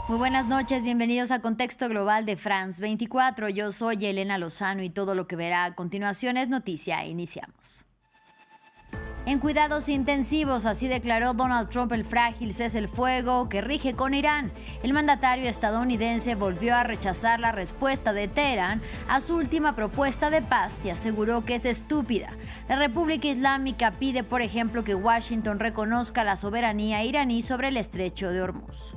Muy buenas noches, bienvenidos a Contexto Global de France 24. Yo soy Elena Lozano y todo lo que verá a continuación es noticia. Iniciamos. En cuidados intensivos, así declaró Donald Trump el frágil cese el fuego que rige con Irán. El mandatario estadounidense volvió a rechazar la respuesta de Teherán a su última propuesta de paz y aseguró que es estúpida. La República Islámica pide, por ejemplo, que Washington reconozca la soberanía iraní sobre el estrecho de Hormuz.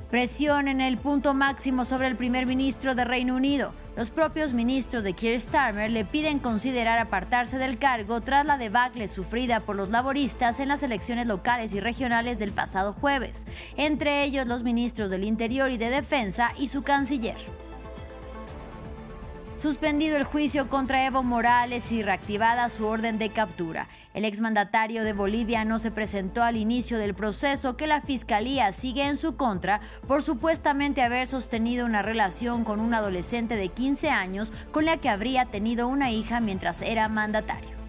Presión en el punto máximo sobre el primer ministro de Reino Unido. Los propios ministros de Keir Starmer le piden considerar apartarse del cargo tras la debacle sufrida por los laboristas en las elecciones locales y regionales del pasado jueves, entre ellos los ministros del Interior y de Defensa y su canciller. Suspendido el juicio contra Evo Morales y reactivada su orden de captura. El exmandatario de Bolivia no se presentó al inicio del proceso que la Fiscalía sigue en su contra por supuestamente haber sostenido una relación con un adolescente de 15 años con la que habría tenido una hija mientras era mandatario.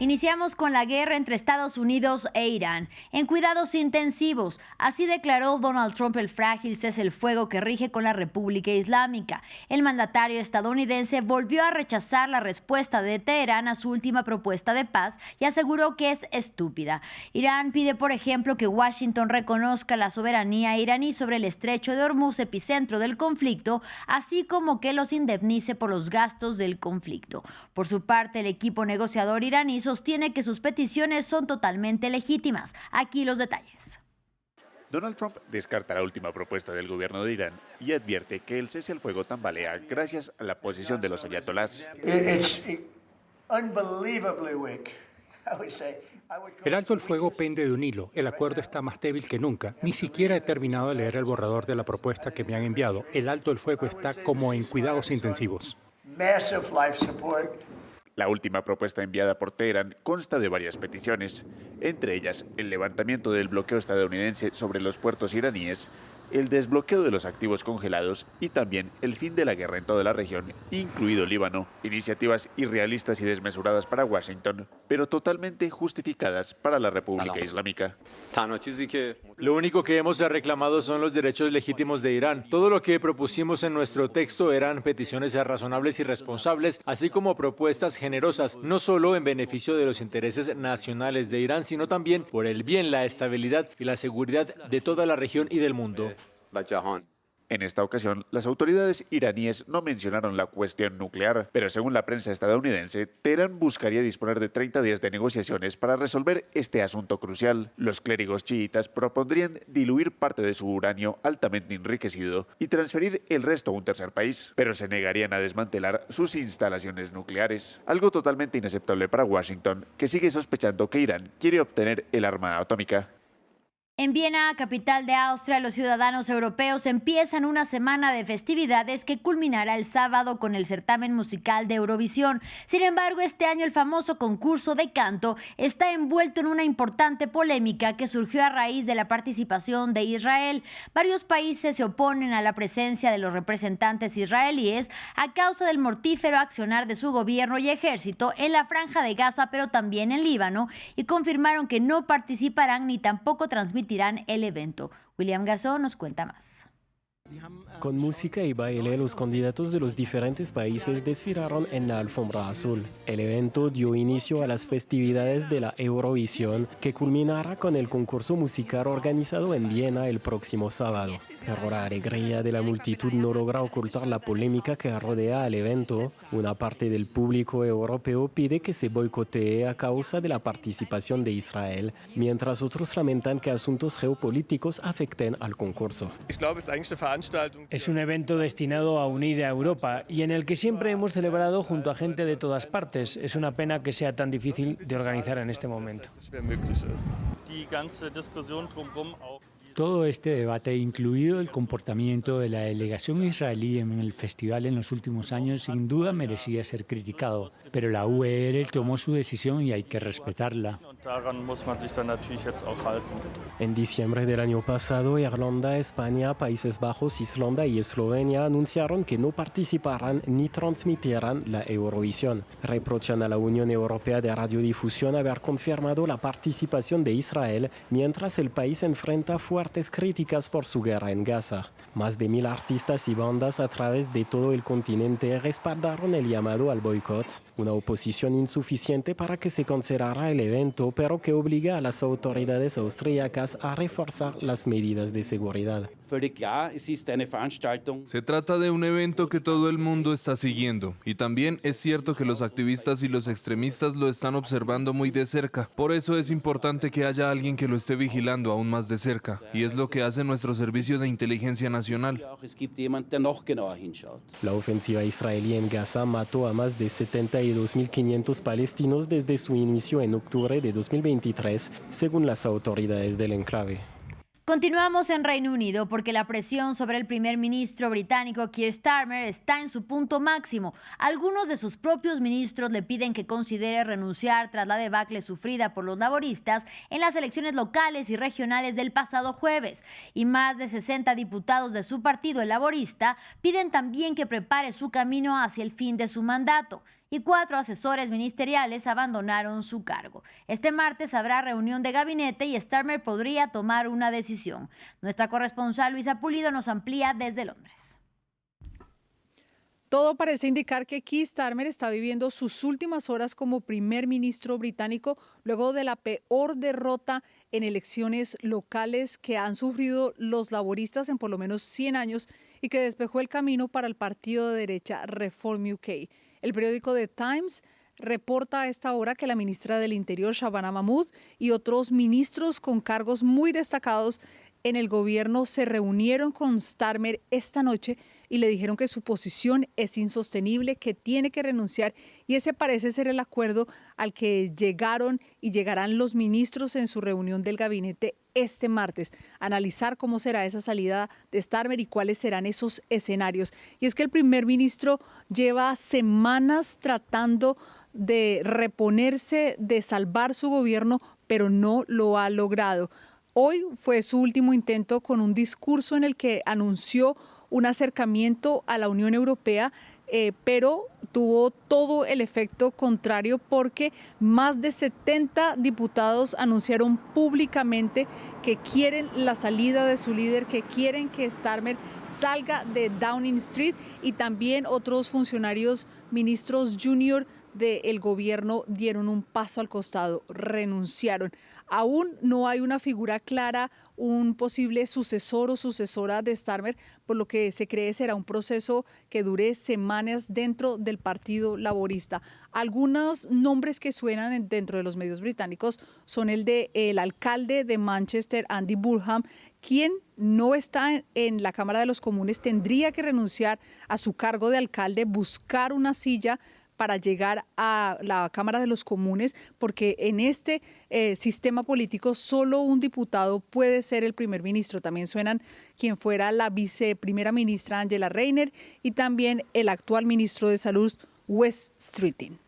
Iniciamos con la guerra entre Estados Unidos e Irán. En cuidados intensivos, así declaró Donald Trump el frágil cese el fuego que rige con la República Islámica. El mandatario estadounidense volvió a rechazar la respuesta de Teherán a su última propuesta de paz y aseguró que es estúpida. Irán pide, por ejemplo, que Washington reconozca la soberanía iraní sobre el estrecho de Hormuz, epicentro del conflicto, así como que los indemnice por los gastos del conflicto. Por su parte, el equipo negociador iraní sostiene que sus peticiones son totalmente legítimas. Aquí los detalles. Donald Trump descarta la última propuesta del gobierno de Irán y advierte que el cese al fuego tambalea gracias a la posición de los ayatolás. El alto el fuego pende de un hilo. El acuerdo está más débil que nunca. Ni siquiera he terminado de leer el borrador de la propuesta que me han enviado. El alto el fuego está como en cuidados intensivos. La última propuesta enviada por Teherán consta de varias peticiones, entre ellas el levantamiento del bloqueo estadounidense sobre los puertos iraníes, el desbloqueo de los activos congelados y también el fin de la guerra en toda la región, incluido Líbano. Iniciativas irrealistas y desmesuradas para Washington, pero totalmente justificadas para la República Islámica. Lo único que hemos reclamado son los derechos legítimos de Irán. Todo lo que propusimos en nuestro texto eran peticiones razonables y responsables, así como propuestas generosas, no solo en beneficio de los intereses nacionales de Irán, sino también por el bien, la estabilidad y la seguridad de toda la región y del mundo. En esta ocasión, las autoridades iraníes no mencionaron la cuestión nuclear, pero según la prensa estadounidense, Teherán buscaría disponer de 30 días de negociaciones para resolver este asunto crucial. Los clérigos chiitas propondrían diluir parte de su uranio altamente enriquecido y transferir el resto a un tercer país, pero se negarían a desmantelar sus instalaciones nucleares, algo totalmente inaceptable para Washington, que sigue sospechando que Irán quiere obtener el arma atómica. En Viena, capital de Austria, los ciudadanos europeos empiezan una semana de festividades que culminará el sábado con el certamen musical de Eurovisión. Sin embargo, este año el famoso concurso de canto está envuelto en una importante polémica que surgió a raíz de la participación de Israel. Varios países se oponen a la presencia de los representantes israelíes a causa del mortífero accionar de su gobierno y ejército en la Franja de Gaza, pero también en Líbano, y confirmaron que no participarán ni tampoco transmitirán el evento. William Gassó nos cuenta más. Con música y baile, los candidatos de los diferentes países desfilaron en la alfombra azul. El evento dio inicio a las festividades de la Eurovisión, que culminará con el concurso musical organizado en Viena el próximo sábado. Pero la alegría de la multitud no logra ocultar la polémica que rodea al evento. Una parte del público europeo pide que se boicotee a causa de la participación de Israel, mientras otros lamentan que asuntos geopolíticos afecten al concurso. Es un evento destinado a unir a Europa y en el que siempre hemos celebrado junto a gente de todas partes. Es una pena que sea tan difícil de organizar en este momento. Todo este debate, incluido el comportamiento de la delegación israelí en el festival en los últimos años, sin duda merecía ser criticado. Pero la UER tomó su decisión y hay que respetarla. En diciembre del año pasado, Irlanda, España, Países Bajos, Islandia y Eslovenia anunciaron que no participarán ni transmitirán la Eurovisión. Reprochan a la Unión Europea de Radiodifusión haber confirmado la participación de Israel, mientras el país enfrenta fuertes críticas por su guerra en Gaza. Más de 1000 artistas y bandas a través de todo el continente respaldaron el llamado al boicot, una oposición insuficiente para que se cancelara el evento, pero que obliga a las autoridades austríacas a reforzar las medidas de seguridad. Se trata de un evento que todo el mundo está siguiendo, y también es cierto que los activistas y los extremistas lo están observando muy de cerca. Por eso es importante que haya alguien que lo esté vigilando aún más de cerca, y es lo que hace nuestro Servicio de Inteligencia Nacional. La ofensiva israelí en Gaza mató a más de 72.500 palestinos desde su inicio en octubre de 2023, según las autoridades del enclave. Continuamos en Reino Unido porque la presión sobre el primer ministro británico Keir Starmer está en su punto máximo. Algunos de sus propios ministros le piden que considere renunciar tras la debacle sufrida por los laboristas en las elecciones locales y regionales del pasado jueves. Y más de 60 diputados de su partido, el laborista, piden también que prepare su camino hacia el fin de su mandato. Y 4 asesores ministeriales abandonaron su cargo. Este martes habrá reunión de gabinete y Starmer podría tomar una decisión. Nuestra corresponsal Luisa Pulido nos amplía desde Londres. Todo parece indicar que Keir Starmer está viviendo sus últimas horas como primer ministro británico luego de la peor derrota en elecciones locales que han sufrido los laboristas en por lo menos 100 años y que despejó el camino para el partido de derecha Reform UK. El periódico The Times reporta a esta hora que la ministra del Interior, Shabana Mahmood, y otros ministros con cargos muy destacados en el gobierno se reunieron con Starmer esta noche y le dijeron que su posición es insostenible, que tiene que renunciar, y ese parece ser el acuerdo al que llegaron y llegarán los ministros en su reunión del gabinete este martes, analizar cómo será esa salida de Starmer y cuáles serán esos escenarios. Y es que el primer ministro lleva semanas tratando de reponerse, de salvar su gobierno, pero no lo ha logrado. Hoy fue su último intento con un discurso en el que anunció un acercamiento a la Unión Europea, pero tuvo todo el efecto contrario porque más de 70 diputados anunciaron públicamente que quieren la salida de su líder, que quieren que Starmer salga de Downing Street, y también otros funcionarios, ministros junior del gobierno dieron un paso al costado, renunciaron. Aún no hay una figura clara, un posible sucesor o sucesora de Starmer, por lo que se cree será un proceso que dure semanas dentro del Partido Laborista. Algunos nombres que suenan dentro de los medios británicos son el del alcalde de Manchester, Andy Burnham, quien no está en la Cámara de los Comunes, tendría que renunciar a su cargo de alcalde, buscar una silla para llegar a la Cámara de los Comunes, porque en este sistema político solo un diputado puede ser el primer ministro. También suenan quien fuera la viceprimera ministra Angela Rayner y también el actual ministro de Salud, Wes Streeting.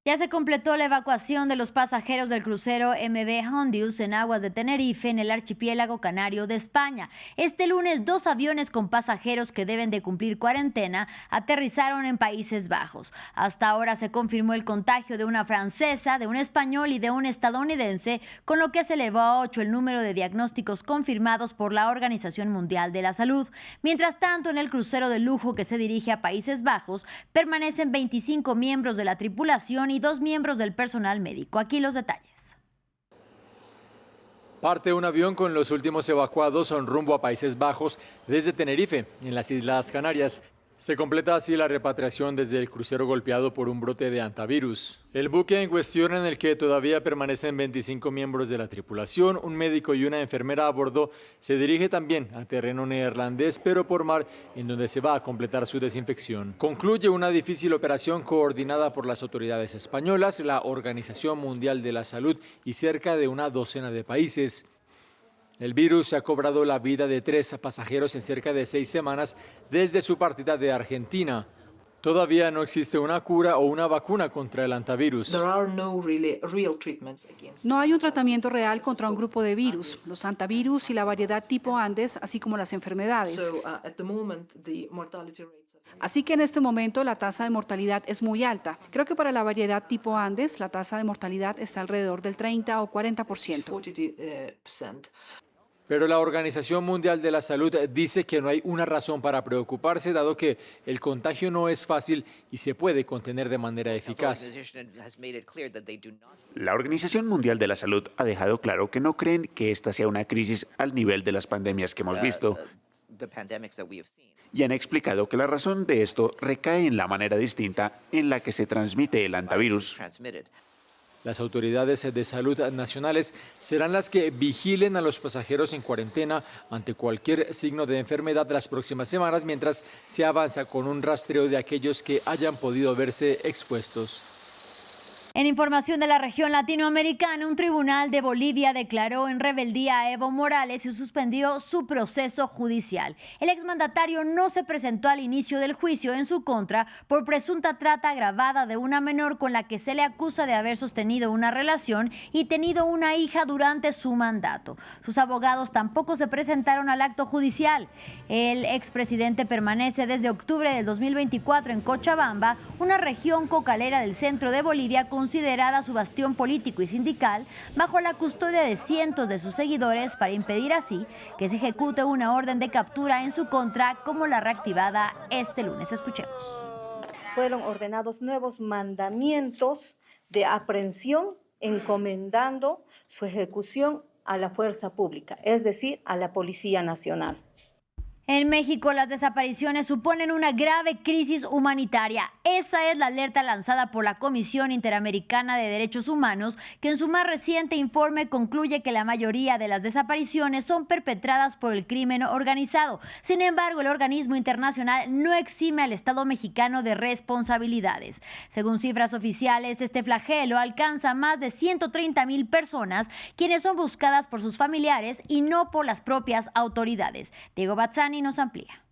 Ya se completó la evacuación de los pasajeros del crucero MV Hondius en aguas de Tenerife, en el archipiélago canario de España. Este lunes, 2 aviones con pasajeros que deben de cumplir cuarentena aterrizaron en Países Bajos. Hasta ahora se confirmó el contagio de una francesa, de un español y de un estadounidense, con lo que se elevó a 8 el número de diagnósticos confirmados por la Organización Mundial de la Salud. Mientras tanto, en el crucero de lujo que se dirige a Países Bajos, permanecen 25 miembros de la tripulación y 2 miembros del personal médico. Aquí los detalles. Parte un avión con los últimos evacuados son rumbo a Países Bajos desde Tenerife, en las Islas Canarias. Se completa así la repatriación desde el crucero golpeado por un brote de hantavirus. El buque en cuestión, en el que todavía permanecen 25 miembros de la tripulación, un médico y una enfermera a bordo, se dirige también a terreno neerlandés, pero por mar, en donde se va a completar su desinfección. Concluye una difícil operación coordinada por las autoridades españolas, la Organización Mundial de la Salud y cerca de una docena de países. El virus ha cobrado la vida de 3 pasajeros en cerca de 6 semanas desde su partida de Argentina. Todavía no existe una cura o una vacuna contra el hantavirus. No hay un tratamiento real contra un grupo de virus, los hantavirus y la variedad tipo Andes, así como las enfermedades. Así que en este momento la tasa de mortalidad es muy alta. Creo que para la variedad tipo Andes la tasa de mortalidad está alrededor del 30 o 40%. Pero la Organización Mundial de la Salud dice que no hay una razón para preocuparse, dado que el contagio no es fácil y se puede contener de manera eficaz. La Organización Mundial de la Salud ha dejado claro que no creen que esta sea una crisis al nivel de las pandemias que hemos visto. Y han explicado que la razón de esto recae en la manera distinta en la que se transmite el hantavirus. Las autoridades de salud nacionales serán las que vigilen a los pasajeros en cuarentena ante cualquier signo de enfermedad las próximas semanas, mientras se avanza con un rastreo de aquellos que hayan podido verse expuestos. En información de la región latinoamericana, un tribunal de Bolivia declaró en rebeldía a Evo Morales y suspendió su proceso judicial. El exmandatario no se presentó al inicio del juicio en su contra por presunta trata agravada de una menor con la que se le acusa de haber sostenido una relación y tenido una hija durante su mandato. Sus abogados tampoco se presentaron al acto judicial. El expresidente permanece desde octubre del 2024 en Cochabamba, una región cocalera del centro de Bolivia considerada su bastión político y sindical, bajo la custodia de cientos de sus seguidores para impedir así que se ejecute una orden de captura en su contra como la reactivada este lunes. Escuchemos. Fueron ordenados nuevos mandamientos de aprehensión encomendando su ejecución a la fuerza pública, es decir, a la Policía Nacional. En México, las desapariciones suponen una grave crisis humanitaria. Esa es la alerta lanzada por la Comisión Interamericana de Derechos Humanos, que en su más reciente informe concluye que la mayoría de las desapariciones son perpetradas por el crimen organizado. Sin embargo, el organismo internacional no exime al Estado mexicano de responsabilidades. Según cifras oficiales, este flagelo alcanza a más de 130,000 personas, quienes son buscadas por sus familiares y no por las propias autoridades. Diego Bazzani nos amplía.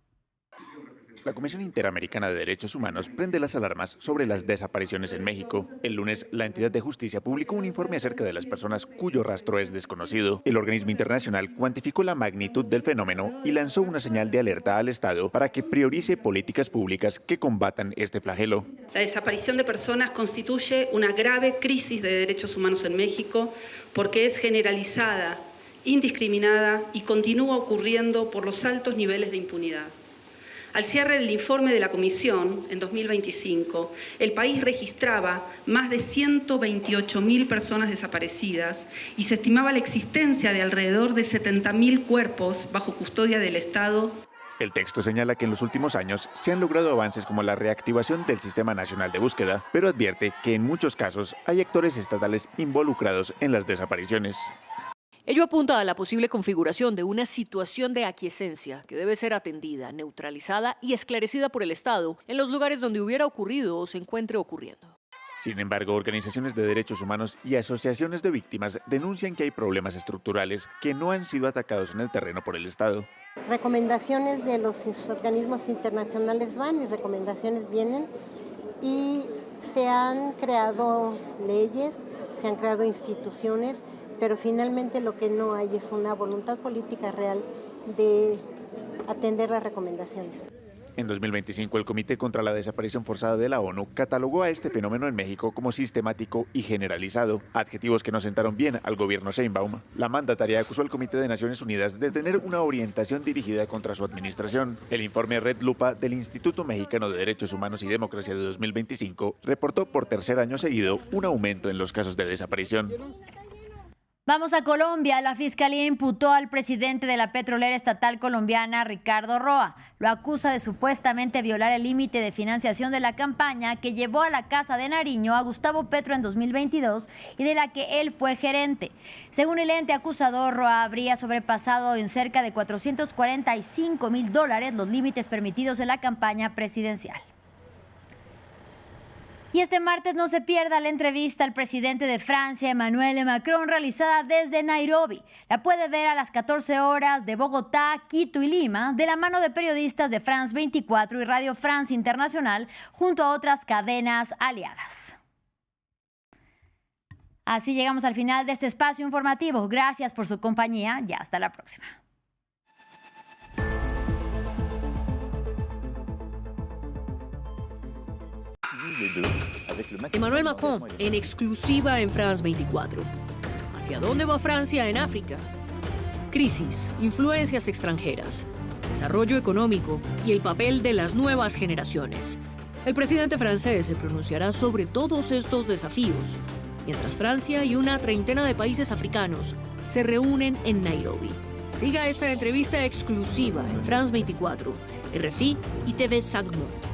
La Comisión Interamericana de Derechos Humanos prende las alarmas sobre las desapariciones en México. El lunes, la entidad de justicia publicó un informe acerca de las personas cuyo rastro es desconocido. El organismo internacional cuantificó la magnitud del fenómeno y lanzó una señal de alerta al Estado para que priorice políticas públicas que combatan este flagelo. La desaparición de personas constituye una grave crisis de derechos humanos en México porque es generalizada, indiscriminada y continúa ocurriendo por los altos niveles de impunidad. Al cierre del informe de la Comisión, en 2025, el país registraba más de 128,000 personas desaparecidas y se estimaba la existencia de alrededor de 70,000 cuerpos bajo custodia del Estado. El texto señala que en los últimos años se han logrado avances como la reactivación del Sistema Nacional de Búsqueda, pero advierte que en muchos casos hay actores estatales involucrados en las desapariciones. Ello apunta a la posible configuración de una situación de aquiescencia que debe ser atendida, neutralizada y esclarecida por el Estado en los lugares donde hubiera ocurrido o se encuentre ocurriendo. Sin embargo, organizaciones de derechos humanos y asociaciones de víctimas denuncian que hay problemas estructurales que no han sido atacados en el terreno por el Estado. Recomendaciones de los organismos internacionales van y recomendaciones vienen y se han creado leyes, se han creado instituciones, pero finalmente lo que no hay es una voluntad política real de atender las recomendaciones. En 2025, el Comité contra la Desaparición Forzada de la ONU catalogó a este fenómeno en México como sistemático y generalizado, adjetivos que no sentaron bien al gobierno Sheinbaum. La mandataria acusó al Comité de Naciones Unidas de tener una orientación dirigida contra su administración. El informe Red Lupa del Instituto Mexicano de Derechos Humanos y Democracia de 2025 reportó por tercer año seguido un aumento en los casos de desaparición. Vamos a Colombia. La Fiscalía imputó al presidente de la petrolera estatal colombiana, Ricardo Roa. Lo acusa de supuestamente violar el límite de financiación de la campaña que llevó a la Casa de Nariño a Gustavo Petro en 2022 y de la que él fue gerente. Según el ente acusador, Roa habría sobrepasado en cerca de $445,000 los límites permitidos en la campaña presidencial. Y este martes no se pierda la entrevista al presidente de Francia, Emmanuel Macron, realizada desde Nairobi. La puede ver a las 14 horas de Bogotá, Quito y Lima, de la mano de periodistas de France 24 y Radio France Internacional, junto a otras cadenas aliadas. Así llegamos al final de este espacio informativo. Gracias por su compañía y hasta la próxima. Emmanuel Macron, en exclusiva en France 24. ¿Hacia dónde va Francia en África? Crisis, influencias extranjeras, desarrollo económico y el papel de las nuevas generaciones. El presidente francés se pronunciará sobre todos estos desafíos, mientras Francia y una treintena de países africanos se reúnen en Nairobi. Siga esta entrevista exclusiva en France 24, RFI y TV5 Monde.